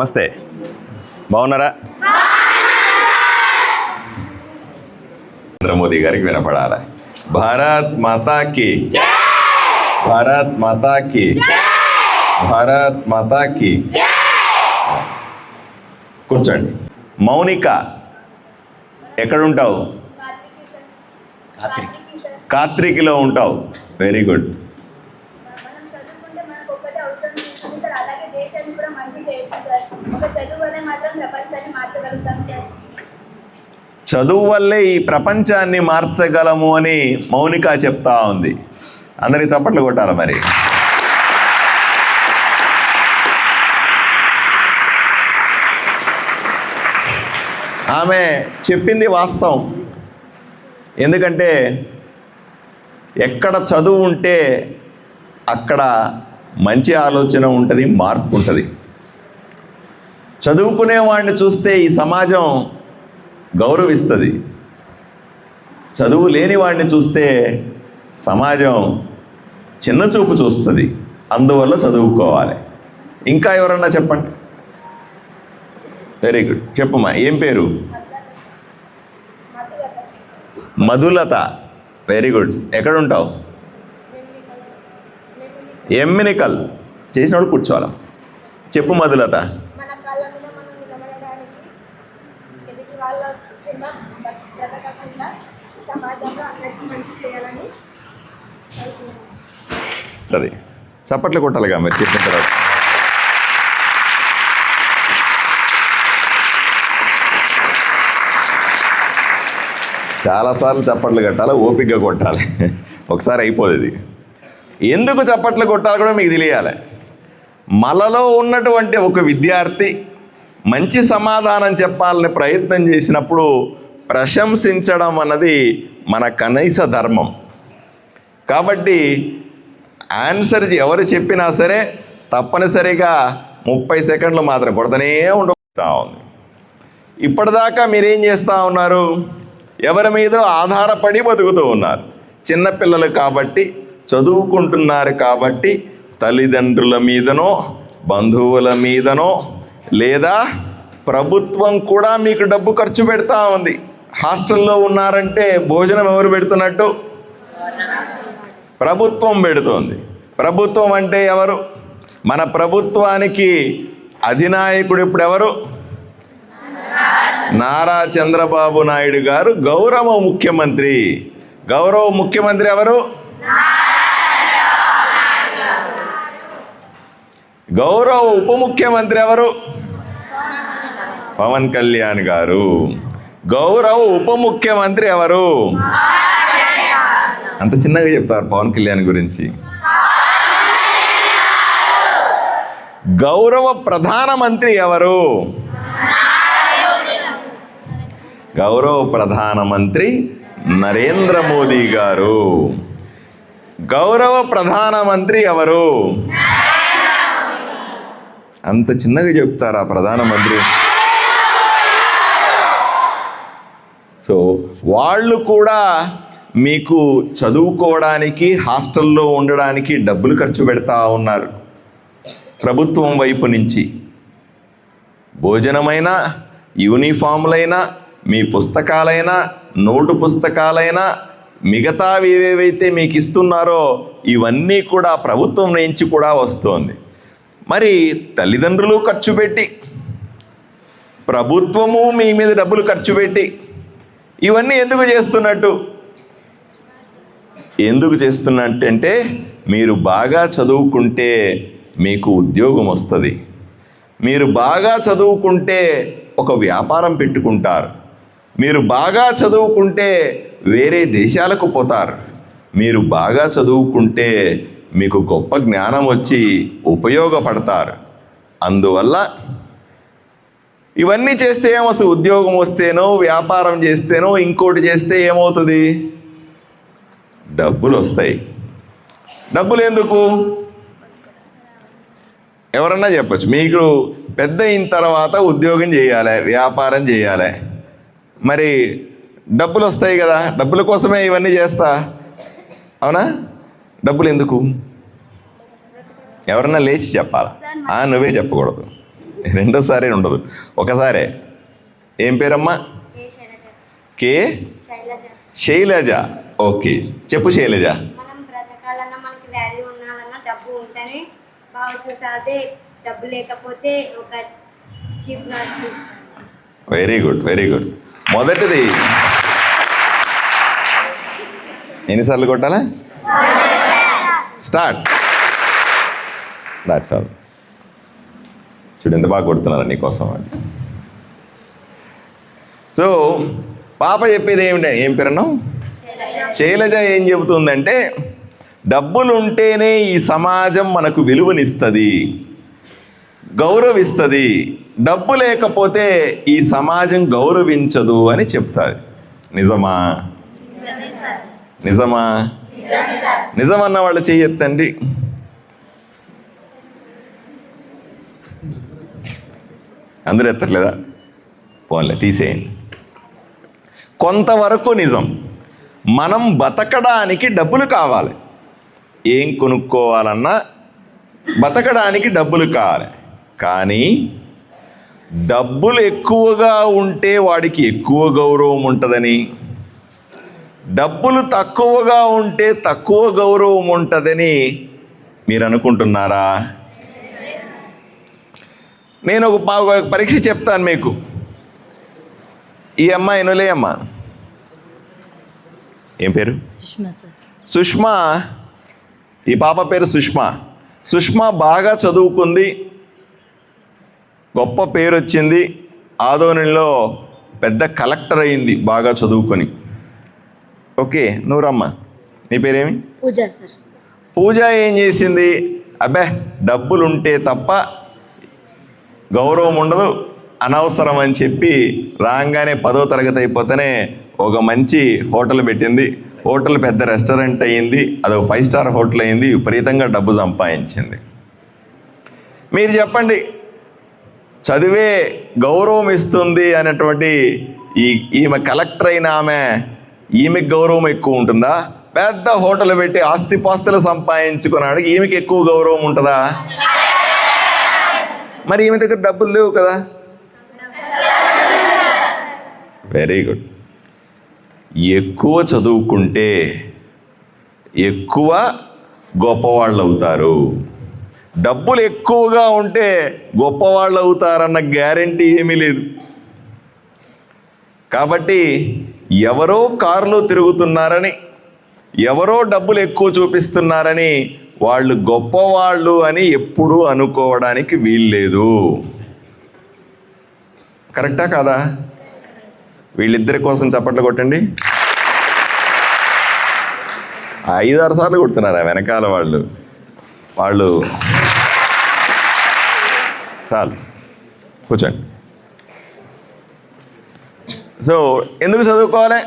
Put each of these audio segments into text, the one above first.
నమస్తే, బాగున్నారా? నరేంద్ర మోదీ గారికి వినపడాలి. భారత్ మాతాకి, భారత్ మాతాకి, భారత్ మాతాకి. కూర్చోండి. మౌనిక, ఎక్కడుంటావు? కాత్రికిలో ఉంటావు. Very good. చదువు వల్లే ఈ ప్రపంచాన్ని మార్చగలము అని మౌనిక చెప్తా ఉంది. అందరికి చప్పట్లు కొట్టాలి మరి. ఆమె చెప్పింది వాస్తవం. ఎందుకంటే ఎక్కడ చదువు ఉంటే అక్కడ మంచి ఆలోచన ఉంటుంది, మార్పు ఉంటుంది. చదువుకునే వాడిని చూస్తే ఈ సమాజం గౌరవిస్తుంది. చదువు లేని వాడిని చూస్తే సమాజం చిన్నచూపు చూస్తుంది. అందువల్ల చదువుకోవాలి. ఇంకా ఎవరన్నా చెప్పండి. Very good. చెప్పమ్మా, ఏం పేరు? మధులత. Very good. ఎక్కడుంటావు? ఎమ్మినికల్. చేసినప్పుడు కూర్చోవాలి. చెప్పు మధులత. అది చప్పట్లు కొట్టాలిగా మీరు చెప్పిన తర్వాత. చాలాసార్లు చప్పట్లు కొట్టాలి, ఓపికగా కొట్టాలి. ఒకసారి అయిపోదు ఇది. ఎందుకు చప్పట్లు కొట్టాలి కూడా మీకు తెలియాలి. మనలో ఉన్నటువంటి ఒక విద్యార్థి మంచి సమాధానం చెప్పాలని ప్రయత్నం చేసినప్పుడు ప్రశంసించడం అన్నది మన కనీస ధర్మం. కాబట్టి ఆన్సర్ ఎవరు చెప్పినా సరే తప్పనిసరిగా 30 సెకండ్లు మాత్రం కొడతనే ఉండబోతా ఉంది. ఇప్పటిదాకా మీరేం చేస్తూ ఉన్నారు? ఎవరి మీద ఆధారపడి బతుకుతూ ఉన్నారు. చిన్నపిల్లలు కాబట్టి, చదువుకుంటున్నారు కాబట్టి తల్లిదండ్రుల మీదనో బంధువుల మీదనో లేదా ప్రభుత్వం కూడా మీకు డబ్బు ఖర్చు పెడతా ఉంది. హాస్టల్లో ఉన్నారంటే భోజనం ఎవరు పెడుతున్నట్టు? ప్రభుత్వం పెడుతోంది. ప్రభుత్వం అంటే ఎవరు? మన ప్రభుత్వానికి అధినాయకుడు ఇప్పుడు ఎవరు? నారా చంద్రబాబు నాయుడు గారు గౌరవ ముఖ్యమంత్రి. గౌరవ ముఖ్యమంత్రి ఎవరు? గౌరవ ఉప ముఖ్యమంత్రి ఎవరు? పవన్ కళ్యాణ్ గారు. గౌరవ ఉప ముఖ్యమంత్రి ఎవరు? అంత చిన్నగా చెప్తారు పవన్ కళ్యాణ్ గురించి. గౌరవ ప్రధానమంత్రి ఎవరు? గౌరవ ప్రధానమంత్రి నరేంద్ర మోదీ గారు. గౌరవ ప్రధానమంత్రి ఎవరు? అంత చిన్నగా చెప్తారా ప్రధానమంత్రి? సో వాళ్ళు కూడా మీకు చదువుకోవడానికి, హాస్టల్లో ఉండడానికి డబ్బులు ఖర్చు పెడతా ఉన్నారు. ప్రభుత్వం వైపు నుంచి భోజనమైనా, యూనిఫామ్లైనా, మీ పుస్తకాలైనా, నోటు పుస్తకాలైనా, మిగతావి ఏవేవైతే మీకు ఇస్తున్నారో ఇవన్నీ కూడా ప్రభుత్వం నుంచి కూడా వస్తుంది. మరి తల్లిదండ్రులు ఖర్చు పెట్టి, ప్రభుత్వము మీ మీద డబ్బులు ఖర్చు పెట్టి ఇవన్నీ ఎందుకు చేస్తున్నట్టు? ఎందుకు చేస్తున్నట్టంటే మీరు బాగా చదువుకుంటే మీకు ఉద్యోగం వస్తుంది. మీరు బాగా చదువుకుంటే ఒక వ్యాపారం పెట్టుకుంటారు. మీరు బాగా చదువుకుంటే వేరే దేశాలకు పోతారు. మీరు బాగా చదువుకుంటే మీకు గొప్ప జ్ఞానం వచ్చి ఉపయోగపడతారు. అందువల్ల ఇవన్నీ చేస్తే ఏమొస్తుంది? ఉద్యోగం వస్తేనో, వ్యాపారం చేస్తేనో, ఇంకోటి చేస్తే ఏమవుతుంది? డబ్బులు వస్తాయి. డబ్బులు ఎందుకు? ఎవరన్నా చెప్పచ్చు. మీకు పెద్ద అయిన తర్వాత ఉద్యోగం చేయాలి, వ్యాపారం చేయాలి, మరి డబ్బులు వస్తాయి కదా, డబ్బుల కోసమే ఇవన్నీ చేస్తా. అవునా? డబ్బులు ఎందుకు? ఎవరన్నా లేచి చెప్పాలా? నువ్వే చెప్పకూడదు. రెండోసారి ఉండదు, ఒకసారే. ఏం పేరమ్మా? కే శైలజ. ఓకే, చెప్పు శైలజ. మనం బ్రతకాలన్నా మనకి వాల్యూ ఉండాలన్నా డబ్బు ఉంటేనే బాగా చూసాదే, డబ్బు లేకపోతే ఒక చీప్ గా చూస్తాం. Very good, very good. మొదటిది ఎన్నిసార్లు కొట్టాలా? స్టార్ట్. That's all. చూడు ఎంత బాగా కొడుతున్నారా నీకోసం అని. సో పాప చెప్పేది ఏమిటి? ఏం పేరున్నావు? శైలజ ఏం చెబుతుందంటే, డబ్బులు ఉంటేనే ఈ సమాజం మనకు విలువనిస్తుంది, గౌరవిస్తుంది, డబ్బు లేకపోతే ఈ సమాజం గౌరవించదు అని చెప్తాది. నిజమా? నిజమా? నిజమన్న వాళ్ళు చెయ్యొద్దండి. అందరూ ఎత్తట్లేదా? పోన్లే, తీసేయండి. కొంతవరకు నిజం. మనం బతకడానికి డబ్బులు కావాలి. ఏం కొనుక్కోవాలన్నా బతకడానికి డబ్బులు కావాలి. కానీ డబ్బులు ఎక్కువగా ఉంటే వాడికి ఎక్కువ గౌరవం ఉంటుందని, డబ్బులు తక్కువగా ఉంటే తక్కువ గౌరవం ఉంటుందని మీరు అనుకుంటున్నారా? నేను ఒక పరీక్ష చెప్తాను మీకు. ఈ అమ్మాయి ఎనులే అమ్మా, ఏం పేరు? సుష్మా. ఈ పాప పేరు సుష్మా. సుష్మా బాగా చదువుకుంది, గొప్ప పేరు వచ్చింది, ఆదోనిలో పెద్ద కలెక్టర్ అయింది బాగా చదువుకొని. ఓకే, నువ్వురమ్మా. నీ పేరేమి? పూజ సార్. పూజ ఏం చేసింది? అబ్బే, డబ్బులుంటే తప్ప గౌరవం ఉండదు, అనవసరం అని చెప్పి రాగానే 10వ తరగతి అయిపోతేనే ఒక మంచి హోటల్ పెట్టింది. హోటల్ పెద్ద రెస్టారెంట్ అయ్యింది, అదొక 5 స్టార్ హోటల్ అయింది, విపరీతంగా డబ్బు సంపాదించింది. మీరు చెప్పండి, చదివే గౌరవం ఇస్తుంది అనేటువంటి ఈమె కలెక్టర్ అయిన ఈమెకి గౌరవం ఎక్కువ ఉంటుందా? పెద్ద హోటల్ పెట్టి ఆస్తిపాస్తులు సంపాదించుకున్నాడు, ఈమెకి ఎక్కువ గౌరవం ఉంటుందా? మరి ఈమె దగ్గర డబ్బులు లేవు కదా. Very good. ఎక్కువ చదువుకుంటే ఎక్కువ గొప్పవాళ్ళు అవుతారు, డబ్బులు ఎక్కువగా ఉంటే గొప్పవాళ్ళు అవుతారన్న గ్యారంటీ ఏమీ లేదు. కాబట్టి ఎవరో కారులో తిరుగుతున్నారని, ఎవరో డబ్బులు ఎక్కువ చూపిస్తున్నారని వాళ్ళు గొప్పవాళ్ళు అని ఎప్పుడూ అనుకోవడానికి వీల్లేదు. కరెక్టా కాదా? వీళ్ళిద్దరి కోసం చప్పట్లు కొట్టండి. 5-6 సార్లు కొడుతున్నారా వెనకాల వాళ్ళు? చాలు, కూర్చోండి. సో ఎందుకు చదువుకోవాలి?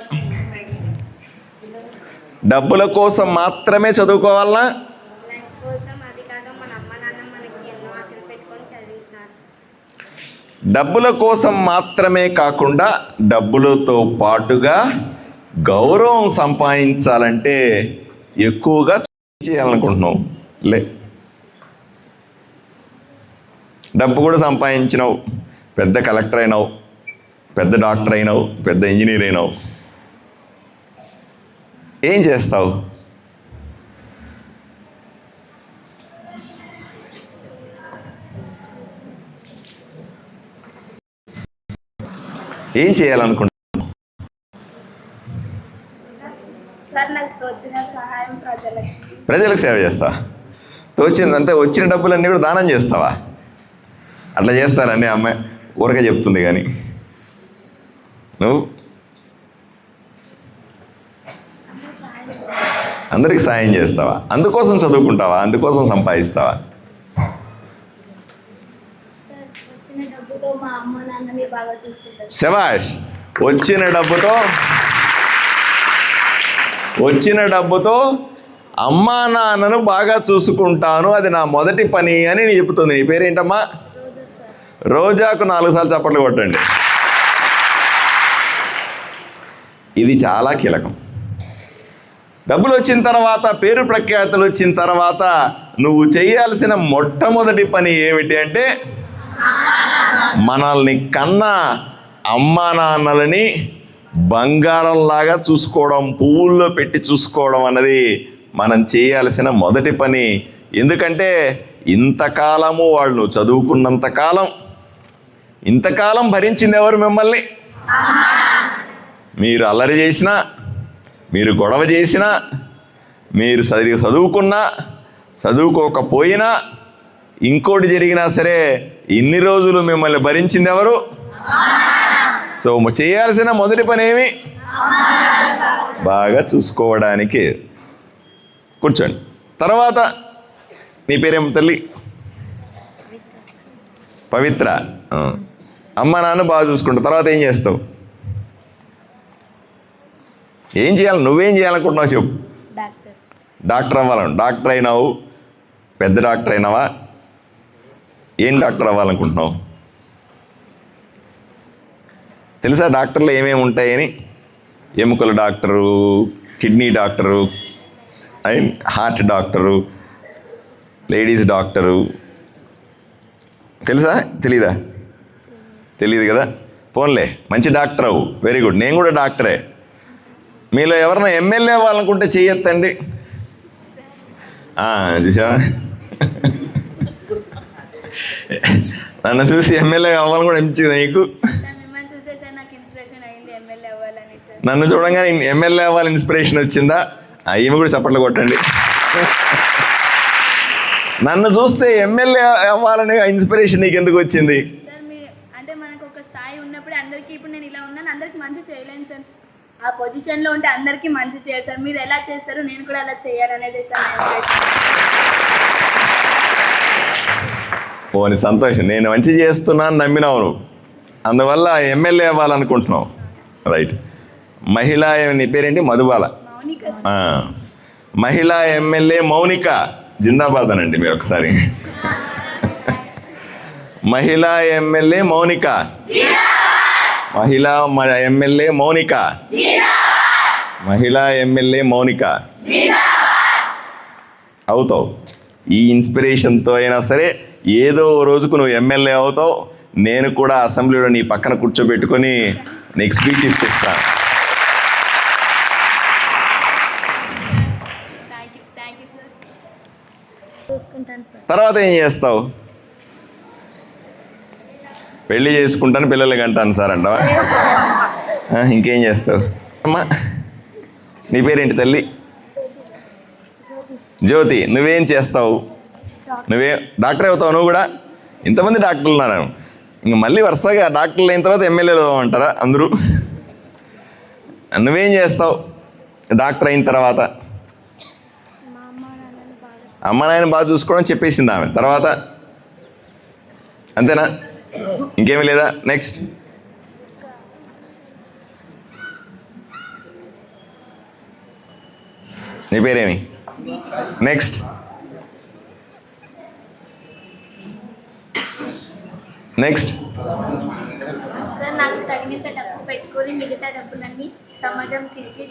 డబ్బుల కోసం మాత్రమే చదువుకోవాలనా? డబ్బుల కోసం మాత్రమే కాకుండా డబ్బులతో పాటుగా గౌరవం సంపాదించాలంటే ఎక్కువగా చేయాలనుకుంటున్నావు. డబ్బు కూడా సంపాదించినావు, పెద్ద కలెక్టర్ అయినావు, పెద్ద డాక్టర్ అయినావు, పెద్ద ఇంజనీర్ అయినావు, ఏం చేస్తావు? ఏం చేయాలనుకుంటున్నావు? ప్రజలకు సేవ చేస్తావా? తోచిందంతే, వచ్చిన డబ్బులన్నీ కూడా దానం చేస్తావా? అట్లా చేస్తానండి అమ్మాయి ఊరకే చెప్తుంది, కానీ నువ్వు అందరికి సాయం చేస్తావా? అందుకోసం చదువుకుంటావా? అందుకోసం సంపాదిస్తావా? శభాష్. వచ్చిన డబ్బుతో అమ్మా నాన్నను బాగా చూసుకుంటాను, అది నా మొదటి పని అని నేను చెప్తుంది. నీ పేరేంటమ్మా? రోజాకు 4 సార్లు చప్పట్లు కొట్టండి. ఇది చాలా కీలకం. డబ్బులు వచ్చిన తర్వాత, పేరు ప్రఖ్యాతులు వచ్చిన తర్వాత నువ్వు చేయాల్సిన మొట్టమొదటి పని ఏమిటి అంటే మనల్ని కన్నా అమ్మా నాన్నలని బంగారంలాగా చూసుకోవడం, పువ్వుల్లో పెట్టి చూసుకోవడం అన్నది మనం చేయాల్సిన మొదటి పని. ఎందుకంటే ఇంతకాలము వాళ్ళు చదువుకున్నంతకాలం, ఇంతకాలం భరించింది ఎవరు మిమ్మల్ని? మీరు అల్లరి చేసినా, మీరు గొడవ చేసినా, మీరు సరిగా చదువుకున్నా చదువుకోకపోయినా, ఇంకోటి జరిగినా సరే ఇన్ని రోజులు మిమ్మల్ని భరించింది ఎవరు? సో చేయాల్సిన మొదటి పని ఏమి? బాగా చూసుకోవడానికి. కూర్చోండి. తర్వాత నీ పేరేం తల్లి? పవిత్ర. అమ్మ నాన్న బాగా చూసుకుంటావు. తర్వాత ఏం చేస్తావు? ఏం చేయాలి? నువ్వేం చేయాలనుకుంటున్నావు చెప్పు. డాక్టర్ అవ్వాలను. డాక్టర్ అయినావు, పెద్ద డాక్టర్ అయినావా? ఏం డాక్టర్ అవ్వాలనుకుంటున్నావు? తెలుసా డాక్టర్లు ఏమేమి ఉంటాయని? ఎముకల doctor, kidney doctor, heart doctor, ladies doctor. తెలుసా? తెలీదా? తెలియదు కదా. పోన్లే, మంచి డాక్టర్ అవు. Very good. నేను కూడా డాక్టరే. మీలో ఎవరైనా ఎమ్మెల్యే అవ్వాలనుకుంటే చెయ్యొద్దండి. చూసావా? నన్ను చూసి ఎమ్మెల్యే అవ్వాలని కూడా ఎంచింది నీకు. నన్ను చూడంగానే ఎమ్మెల్యే అవ్వాలి ఇన్స్పిరేషన్ వచ్చిందా? ఈమె కూడా చప్పట్లు కొట్టండి. నన్ను చూస్తే ఎమ్మెల్యే అవ్వాలనే ఇన్స్పిరేషన్ నీకు ఎందుకు వచ్చింది? అంటే మనకు ఒక స్థాయి ఉన్నప్పుడు అందరికీ, ఇప్పుడు నేను ఇలా ఉన్నాను, అందరికి మంచి చేయలేను సార్. ఆ పొజిషన్లో ఉంటే అందరికీ మంచి చేస్తారు. మీరు ఎలా చేస్తారు, నేను కూడా అలా చేయాలనేది సార్. పోనీ సంతోషం. నేను మంచి చేస్తున్నాను నమ్మినావు నువ్వు, అందువల్ల ఎమ్మెల్యే అవ్వాలనుకుంటున్నావు. రైట్. మహిళా, నీ పేరేంటి? మధుబాల. మహిళా ఎమ్మెల్యే మౌనిక. జిందాబాద్ అనండి మీరు ఒకసారి. మహిళా ఎమ్మెల్యే మౌనిక. మహిళా ఎమ్మెల్యే మౌనిక. మహిళా ఎమ్మెల్యే మౌనిక. అవుతావు. ఈ ఇన్స్పిరేషన్తో అయినా సరే ఏదో రోజుకు నువ్వు ఎమ్మెల్యే అవుతావు. నేను కూడా అసెంబ్లీలో నీ పక్కన కూర్చోబెట్టుకొని నీకు స్పీచ్ ఇప్పిస్తాను. తర్వాత ఏం చేస్తావు? పెళ్ళి చేసుకుంటాను, పిల్లలకి అంటాను సార్ అంటావా? ఇంకేం చేస్తావు? అమ్మా నీ పేరేంటి తల్లి? జ్యోతి. నువ్వేం చేస్తావు? నువ్వే డాక్టర్ అవుతావు. నువ్వు కూడా. ఇంతమంది డాక్టర్లు ఉన్నారు. ఇంక మళ్ళీ వరుసగా డాక్టర్లు అయిన తర్వాత ఎమ్మెల్యేలు అంటారా అందరూ? నువ్వేం చేస్తావు డాక్టర్ అయిన తర్వాత? అమ్మ నాయన బాగా చూసుకోవడం చెప్పేసింది ఆమె. తర్వాత అంతేనా? ఇంకేమీ లేదా? నెక్స్ట్. నీ పేరేమి? నెక్స్ట్. నెక్స్ట్. సార్, నాకు తగినంత డబ్బు పెట్టుకొని మిగతా డబ్బులన్నీ సమాజంకి ఇచ్చి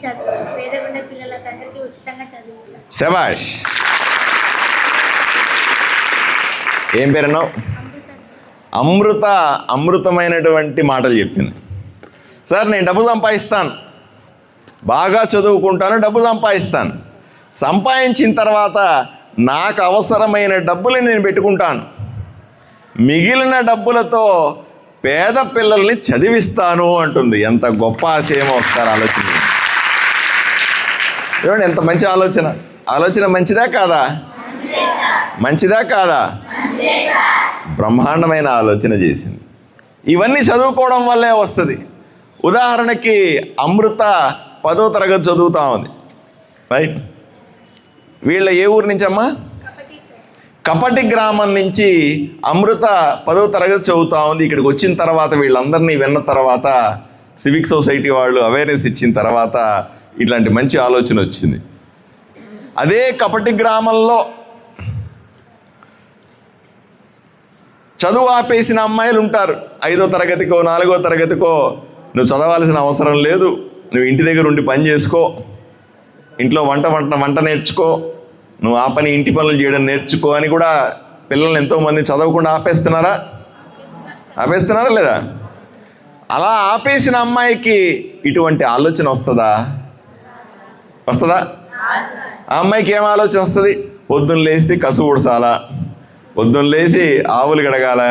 పేదగా ఉండే పిల్లలందరికీ ఉచితంగా చదివిస్తాను. శభాష్. ఏం పేరన్నావు? అమృత. అమృతమైనటువంటి మాటలు చెప్పింది. సార్, నేను డబ్బు సంపాదిస్తాను, బాగా చదువుకుంటాను, డబ్బు సంపాదిస్తాను. సంపాదించిన తర్వాత నాకు అవసరమైన డబ్బులు నేను పెట్టుకుంటాను, మిగిలిన డబ్బులతో పేద పిల్లల్ని చదివిస్తాను అంటుంది. ఎంత గొప్ప ఆశయమో ఒకసారి ఆలోచన. చూడండి ఎంత మంచి ఆలోచన. ఆలోచన మంచిదా కాదా? మంచిదా కాదా? బ్రహ్మాండమైన ఆలోచన చేసింది. ఇవన్నీ చదువుకోవడం వల్లే వస్తుంది. ఉదాహరణకి అమృత 10వ తరగతి చదువుతా ఉంది. రైట్. వీళ్ళ ఏ ఊరు నుంచి అమ్మా? కపటి గ్రామం నుంచి అమృత 10వ తరగతి చదువుతా ఉంది. ఇక్కడికి వచ్చిన తర్వాత వీళ్ళందరినీ విన్న తర్వాత సివిక్ సొసైటీ వాళ్ళు అవేర్నెస్ ఇచ్చిన తర్వాత ఇట్లాంటి మంచి ఆలోచన వచ్చింది. అదే కపటి గ్రామంలో చదువు ఆపేసిన అమ్మాయిలు ఉంటారు. 5వ తరగతికో 4వ తరగతికో నువ్వు చదవాల్సిన అవసరం లేదు, నువ్వు ఇంటి దగ్గర ఉండి పని చేసుకో, ఇంట్లో వంట నేర్చుకో, నువ్వు ఆ పని ఇంటి పనులు చేయడం నేర్చుకో అని కూడా పిల్లల్ని ఎంతోమంది చదవకుండా ఆపేస్తున్నారా? ఆపేస్తున్నారా లేదా? అలా ఆపేసిన అమ్మాయికి ఇటువంటి ఆలోచన వస్తుందా? ఆ అమ్మాయికి ఏం ఆలోచన వస్తుంది? పొద్దున్న లేచి కసు ఊడ్చాలా, పొద్దున్న లేచి ఆవులు గడగాల,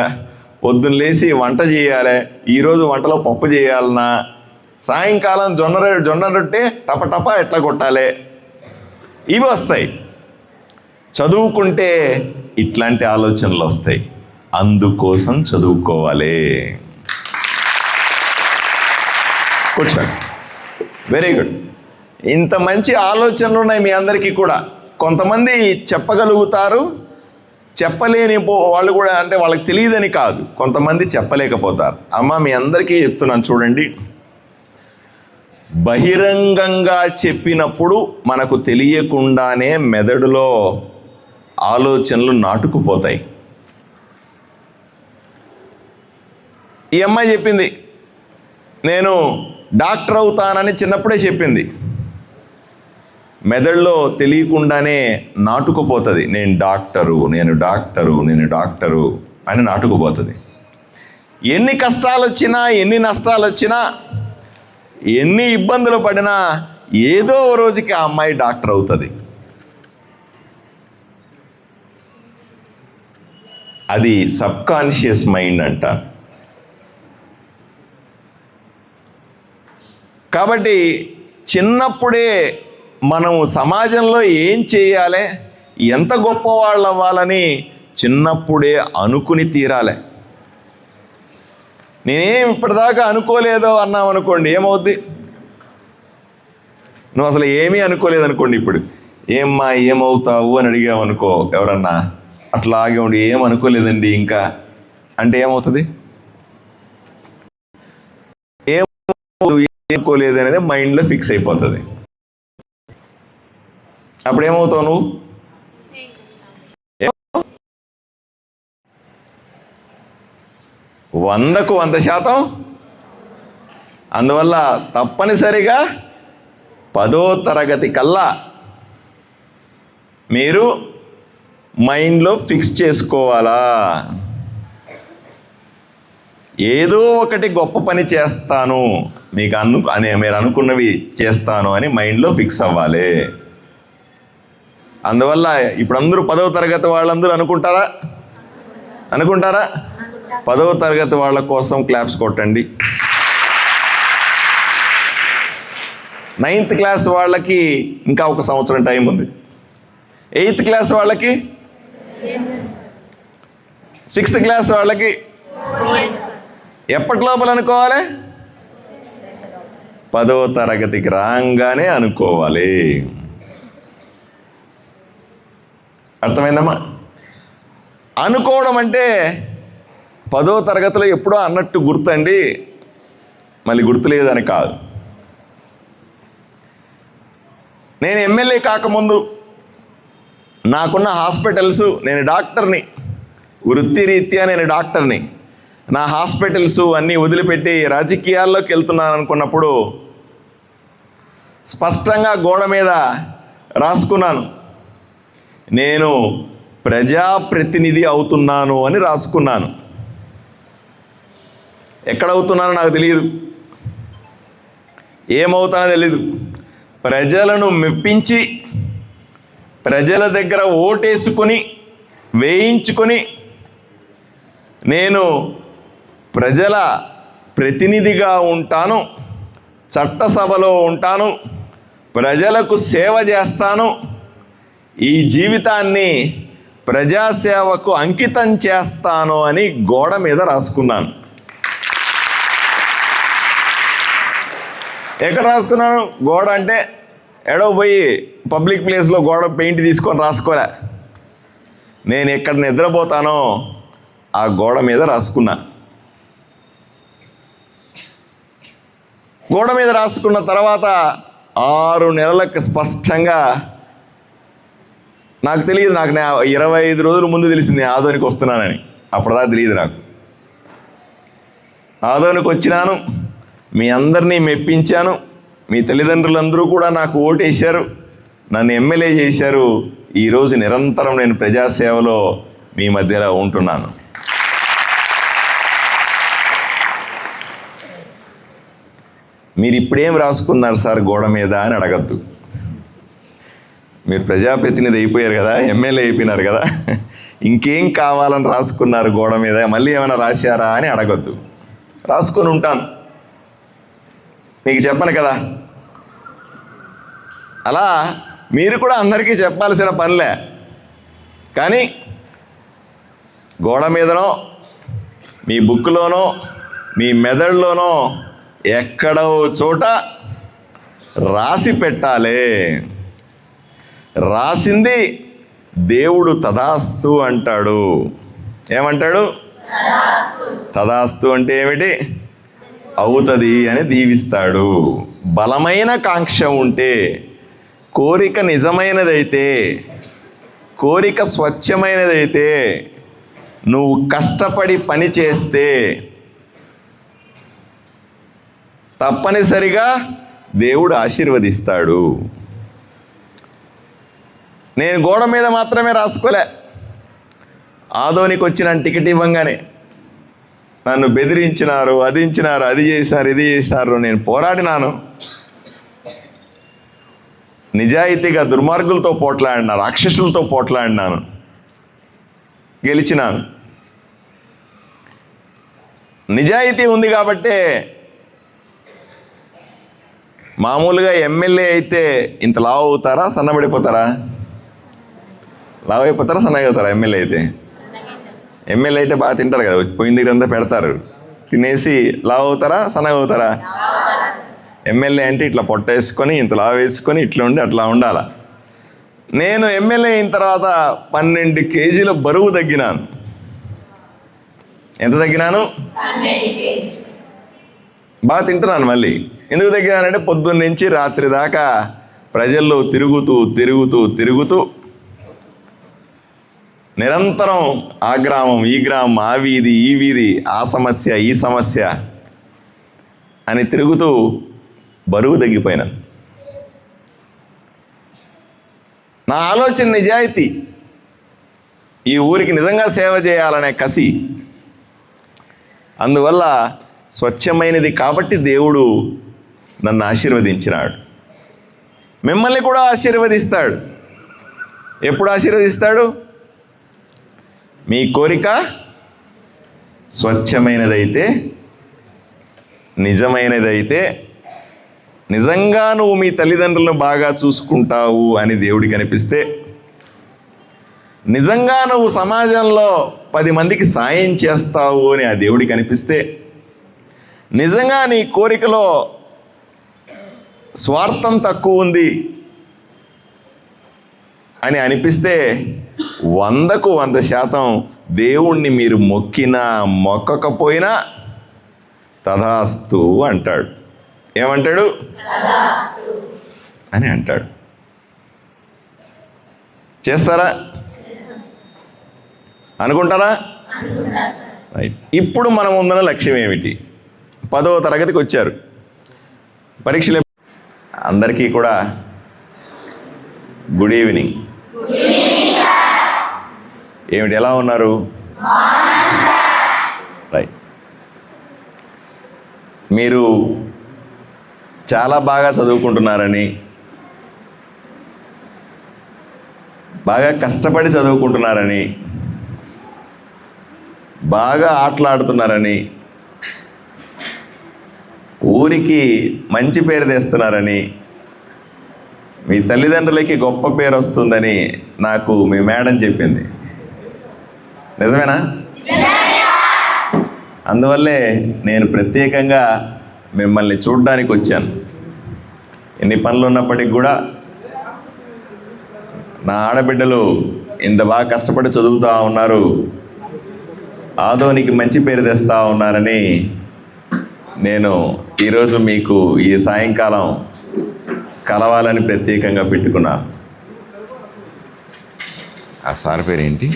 పొద్దున్న లేచి వంట చేయాలి, ఈరోజు వంటలో పప్పు చేయాలన్నా, సాయంకాలం జొన్న రొట్టె టపటప ఎట్లా కొట్టాలి, ఇవి వస్తాయి. చదువుకుంటే ఇట్లాంటి ఆలోచనలు వస్తాయి. అందుకోసం చదువుకోవాలి. కూర్చోండి. Very good. ఇంత మంచి ఆలోచనలు ఉన్నాయి మీ అందరికీ కూడా. కొంతమంది చెప్పగలుగుతారు, చెప్పలేని వాళ్ళు కూడా, అంటే వాళ్ళకి తెలియదని కాదు, కొంతమంది చెప్పలేకపోతారు. అమ్మ మీ అందరికీ చెప్తున్నాను చూడండి, బహిరంగంగా చెప్పినప్పుడు మనకు తెలియకుండానే మెదడులో ఆలోచనలు నాటుకుపోతాయి. ఈ అమ్మాయి చెప్పింది నేను డాక్టర్ అవుతానని చిన్నప్పుడే చెప్పింది. మెదడులో తెలియకుండానే నాటుకుపోతుంది, నేను డాక్టరు అని నాటుకుపోతుంది. ఎన్ని కష్టాలు వచ్చినా, ఎన్ని నష్టాలు వచ్చినా, ఎన్ని ఇబ్బందులు పడినా ఏదో ఓ రోజుకి ఆ అమ్మాయి డాక్టర్ అవుతుంది. అది సబ్కాన్షియస్ మైండ్ అంట. కాబట్టి చిన్నప్పుడే మనం సమాజంలో ఏం చేయాలి, ఎంత గొప్పవాళ్ళు అవ్వాలని చిన్నప్పుడే అనుకుని తీరాలి. నేనేం ఇప్పటిదాకా అనుకోలేదో అన్నాం అనుకోండి, ఏమవుద్ది? నువ్వు అసలు ఏమీ అనుకోలేదనుకోండి, ఇప్పుడు ఏమ్మా ఏమవుతావు అని అడిగామనుకో ఎవరన్నా, అట్లాగే ఉండి ఏం అనుకోలేదండి ఇంకా అంటే ఏమవుతుంది? ఏమనుకోలేదు అనేది మైండ్లో ఫిక్స్ అయిపోతుంది. అప్పుడు ఏమవుతావు నువ్వు? 100కు 100%. అందువల్ల తప్పనిసరిగా 10వ తరగతి కల్లా మీరు మైండ్లో ఫిక్స్ చేసుకోవాలా, ఏదో ఒకటి గొప్ప పని చేస్తాను, మీరు అనుకున్నవి చేస్తాను అని మైండ్లో ఫిక్స్ అవ్వాలి. అందువల్ల ఇప్పుడు అందరూ 10వ తరగతి వాళ్ళందరూ అనుకుంటారా? 10వ తరగతి వాళ్ళ కోసం క్లాప్స్ కొట్టండి. 9th క్లాస్ వాళ్ళకి ఇంకా 1 సంవత్సరం టైం ఉంది. 8th క్లాస్ వాళ్ళకి, 6th క్లాస్ వాళ్ళకి ఎప్పటి లోపల అనుకోవాలి? 10వ తరగతికి రాగానే అనుకోవాలి. అర్థమైందమ్మా? అనుకోవడం అంటే 10వ తరగతిలో ఎప్పుడో అన్నట్టు గుర్తండి, మళ్ళీ గుర్తులేదని కాదు. నేను ఎమ్మెల్యే కాకముందు నాకున్న హాస్పిటల్స్, నేను డాక్టర్ని, వృత్తిరీత్యా నేను డాక్టర్ని, నా హాస్పిటల్స్ అన్నీ వదిలిపెట్టి రాజకీయాల్లోకి వెళ్తున్నాను అనుకున్నప్పుడు స్పష్టంగా గోడ మీద రాసుకున్నాను, నేను ప్రజాప్రతినిధి అవుతున్నాను అని రాసుకున్నాను. ఎక్కడ అవుతున్నానో నాకు తెలియదు, ఏమవుతానో తెలీదు. ప్రజలను మెప్పించి, ప్రజల దగ్గర ఓటేసుకొని వేయించుకొని నేను ప్రజల ప్రతినిధిగా ఉంటాను, చట్టసభలో ఉంటాను, ప్రజలకు సేవ చేస్తాను, ఈ జీవితాన్ని ప్రజాసేవకు అంకితం చేస్తాను అని గోడ మీద రాసుకున్నాను. ఎక్కడ రాసుకున్నాను? గోడ అంటే ఎడవ పోయి పబ్లిక్ ప్లేస్లో గోడ పెయింట్ తీసుకొని రాసుకోలే, నేను ఎక్కడ నిద్రపోతానో ఆ గోడ మీద రాసుకున్నా. గోడ మీద రాసుకున్న తర్వాత 6 నెలలకు స్పష్టంగా నాకు తెలియదు, నాకు 25 రోజుల ముందు తెలిసింది ఆదోనికి వస్తున్నానని. అప్పుడుదా తెలియదు నాకు. ఆదోనికి వచ్చినాను, మీ అందరినీ మెప్పించాను, మీ తల్లిదండ్రులందరూ కూడా నాకు ఓటేశారు, నన్ను ఎమ్మెల్యే చేశారు. ఈరోజు నిరంతరం నేను ప్రజాసేవలో మీ మధ్యలో ఉంటున్నాను. మీరు ఇప్పుడేం రాసుకున్నారు సార్ గోడ మీద అని అడగద్దు. మీరు ప్రజాప్రతినిధి అయిపోయారు కదా, ఎమ్మెల్యే అయిపోయినారు కదా, ఇంకేం కావాలని రాసుకున్నారు గోడ మీద, మళ్ళీ ఏమైనా రాశారా అని అడగద్దు. రాసుకొని ఉంటాను, మీకు చెప్పను కదా. అలా మీరు కూడా అందరికీ చెప్పాల్సిన పనిలే. కానీ గోడ మీదనో మీ బుక్లోనో మీ మెదడులోనో ఎక్కడో చోట రాసి పెట్టాలి. రాసింది దేవుడు తదాస్తు అంటాడు. ఏమంటాడు? తదాస్తు అంటే ఏమిటి? అవుతుంది అని దీవిస్తాడు. బలమైన కాంక్ష ఉంటే, కోరిక నిజమైనదైతే, కోరిక స్వచ్ఛమైనదైతే, నువ్వు కష్టపడి పని చేస్తే తప్పనిసరిగా దేవుడు ఆశీర్వదిస్తాడు. నేను గోడ మీద మాత్రమే రాసుకోలే. ఆదోనికి వచ్చిన టికెట్ ఇవ్వంగానే నన్ను బెదిరించినారు, అదించినారు, అది చేశారు, ఇది చేశారు. నేను పోరాడినాను. నిజాయితీగా దుర్మార్గులతో పోట్లాడినాను, రాక్షసులతో పోట్లాడినాను, గెలిచినాను. నిజాయితీ ఉంది కాబట్టే మామూలుగా ఎమ్మెల్యే అయితే ఇంత లావు అవుతారా, సన్నబడిపోతారా? లావు అయిపోతారా, సన్నగా అవుతారా? ఎమ్మెల్యే అయితే, ఎమ్మెల్యే అయితే బాగా తింటారు కదా, పోయిన దగ్గర అంతా పెడతారు, తినేసి లావు అవుతారా, సన్నగా అవుతారా? ఎమ్మెల్యే అంటే ఇట్లా పొట్ట వేసుకొని ఇంత లావు వేసుకొని ఇట్లా ఉండి అట్లా ఉండాల. నేను ఎమ్మెల్యే అయిన తర్వాత 12 కేజీల బరువు తగ్గినాను. ఎంత తగ్గినాను? బాగా తింటున్నాను. మళ్ళీ ఎందుకు తగ్గినానంటే పొద్దున్న నుంచి రాత్రి దాకా ప్రజల్లో తిరుగుతూ నిరంతరం ఆ గ్రామం, ఈ గ్రామం, ఆ వీధి, ఈ వీధి, ఆ సమస్య, ఈ సమస్య అని తిరుగుతూ బరువు తగ్గిపోయినాను. నా ఆలోచన నిజాయితీ, ఈ ఊరికి నిజంగా సేవ చేయాలనే కసి. అందువల్ల స్వచ్ఛమైనది కాబట్టి దేవుడు నన్ను ఆశీర్వదించినాడు. మిమ్మల్ని కూడా ఆశీర్వదిస్తాడు. ఎప్పుడు ఆశీర్వదిస్తాడు? మీ కోరిక స్వచ్ఛమైనదైతే, నిజమైనదైతే, నిజంగా నువ్వు మీ తల్లిదండ్రులను బాగా చూసుకుంటావు అని దేవుడికి అనిపిస్తే, నిజంగా నువ్వు సమాజంలో 10 మందికి సాయం చేస్తావు అని ఆ దేవుడికి అనిపిస్తే, నిజంగా నీ కోరికలో స్వార్థం తక్కువ ఉంది అని అనిపిస్తే 100కు 100% దేవుణ్ణి మీరు మొక్కినా మొక్కకపోయినా తదాస్తు అంటాడు. ఏమంటాడు? అని అంటాడు. చేస్తారా? అనుకుంటారా? రైట్. ఇప్పుడు మనం ఉన్న లక్ష్యం ఏమిటి? 10వ తరగతికి వచ్చారు, పరీక్షలు. అందరికీ కూడా గుడ్ ఈవినింగ్. ఏమిటి, ఎలా ఉన్నారు? రైట్. మీరు చాలా బాగా చదువుకుంటున్నారని, బాగా కష్టపడి చదువుకుంటున్నారని, బాగా ఆటలాడుతున్నారని, ఊరికి మంచి పేరు తెస్తున్నారని, మీ తల్లిదండ్రులకి గొప్ప పేరు వస్తుందని నాకు మీ మేడం చెప్పింది. నిజమేనా? అందువల్లే నేను ప్రత్యేకంగా మిమ్మల్ని చూడడానికి వచ్చాను. ఎన్ని పనులు ఉన్నప్పటికి కూడా నా ఆడబిడ్డలు ఇంత బాగా కష్టపడి చదువుతూ ఉన్నారు, ఆదోనికి మంచి పేరు తెస్తూ ఉన్నారని నేను ఈరోజు మీకు ఈ సాయంకాలం కలవాలని ప్రత్యేకంగా పెట్టుకున్నాను. ఆ సార్ పేరేంటి?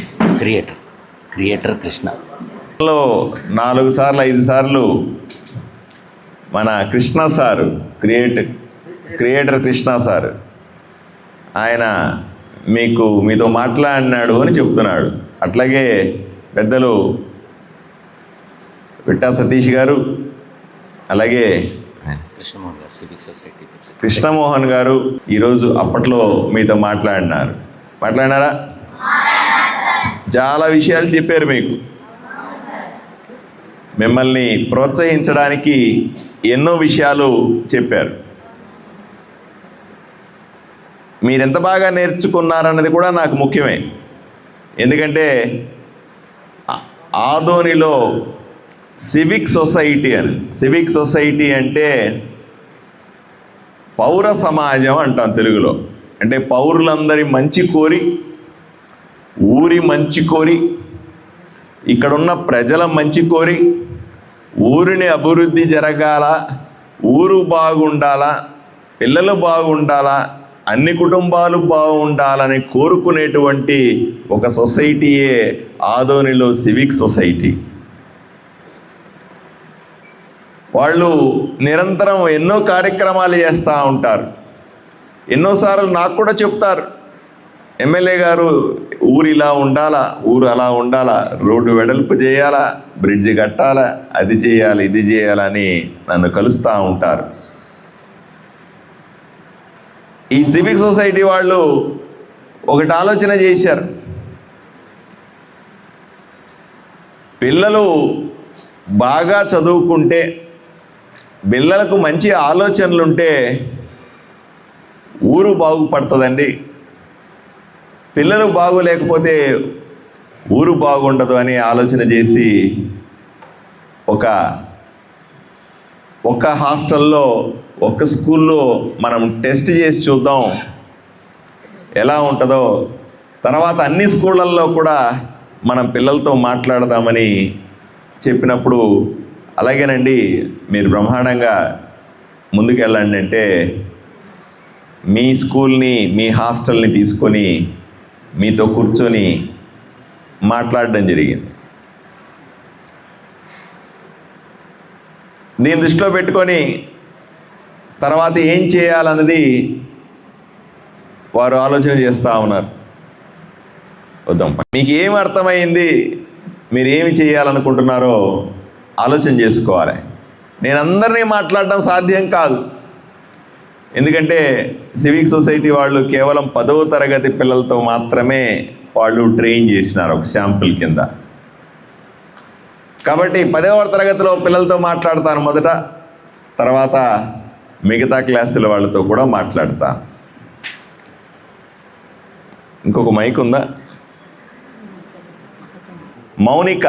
క్రియేటర్ కృష్ణ. 4 సార్లు 5 సార్లు మన Krishna sir, creator Krishna sir, ఆయన మీతో మాట్లాడినాడు అని చెప్తున్నాడు. అట్లాగే పెద్దలు విట్టా సతీష్ గారు, అలాగే ఆయన కృష్ణమోహన్ గారు సివిక్ సొసైటీ. కృష్ణమోహన్ గారు ఈరోజు అప్పట్లో మీతో మాట్లాడినారా? చాలా విషయాలు చెప్పారు మీకు. మిమ్మల్ని ప్రోత్సహించడానికి ఎన్నో విషయాలు చెప్పారు. మీరెంత బాగా నేర్చుకున్నారన్నది కూడా నాకు ముఖ్యమే. ఎందుకంటే ఆదోనిలో సివిక్ సొసైటీ అంటే పౌర సమాజం అంటాం తెలుగులో. అంటే పౌరులందరి మంచి కోరి, ఊరి మంచి కోరి, ఇక్కడున్న ప్రజల మంచి కోరి, ఊరిని అభివృద్ధి జరగాల, ఊరు బాగుండాలా, పిల్లలు బాగుండాలా, అన్ని కుటుంబాలు బాగుండాలని కోరుకునేటువంటి ఒక సొసైటీయే ఆదోనిలో సివిక్ సొసైటీ. వాళ్ళు నిరంతరం ఎన్నో కార్యక్రమాలు చేస్తూ ఉంటారు. ఎన్నోసార్లు నాకు కూడా చెప్తారు, ఎమ్మెల్యే గారు ఊరు ఇలా ఉండాలా, ఊరు అలా ఉండాలా, రోడ్డు వెడల్పు చేయాలా, బ్రిడ్జి కట్టాలా, అది చేయాలి, ఇది చేయాలని నన్ను కలుస్తూ ఉంటారు. ఈ సివిక్ సొసైటీ వాళ్ళు ఒకటి ఆలోచన చేశారు. పిల్లలు బాగా చదువుకుంటే, పిల్లలకు మంచి ఆలోచనలుంటే ఊరు బాగుపడుతుందండి. పిల్లలు బాగోలేకపోతే ఊరు బాగుండదు అని ఆలోచన చేసి ఒక హాస్టల్లో, ఒక స్కూల్లో మనం టెస్ట్ చేసి చూద్దాం ఎలా ఉంటుందో, తర్వాత అన్ని స్కూళ్ళల్లో కూడా మనం పిల్లలతో మాట్లాడదామని చెప్పినప్పుడు, అలాగేనండి మీరు బ్రహ్మాండంగా ముందుకెళ్ళండి అంటే మీ స్కూల్ని, మీ హాస్టల్ని తీసుకొని మీతో కూర్చొని మాట్లాడడం జరిగింది. దీన్ని దృష్టిలో పెట్టుకొని తర్వాత ఏం చేయాలన్నది వారు ఆలోచన చేస్తూ ఉన్నారు. వద్దాం, మీకు ఏమి అర్థమైంది, మీరు ఏమి చేయాలనుకుంటున్నారో ఆలోచన చేసుకోవాలి. నేను అందరినీ మాట్లాడడం సాధ్యం కాదు. ఎందుకంటే సివిక్ సొసైటీ వాళ్ళు కేవలం 10వ తరగతి పిల్లలతో మాత్రమే వాళ్ళు ట్రైన్ చేసినారు ఒక శాంపుల్ కింద. కాబట్టి 10వ తరగతిలో పిల్లలతో మాట్లాడతాను మొదట, తర్వాత మిగతా క్లాసుల వాళ్ళతో కూడా మాట్లాడతాను. ఇంకొక మైక్ ఉందా? మౌనిక.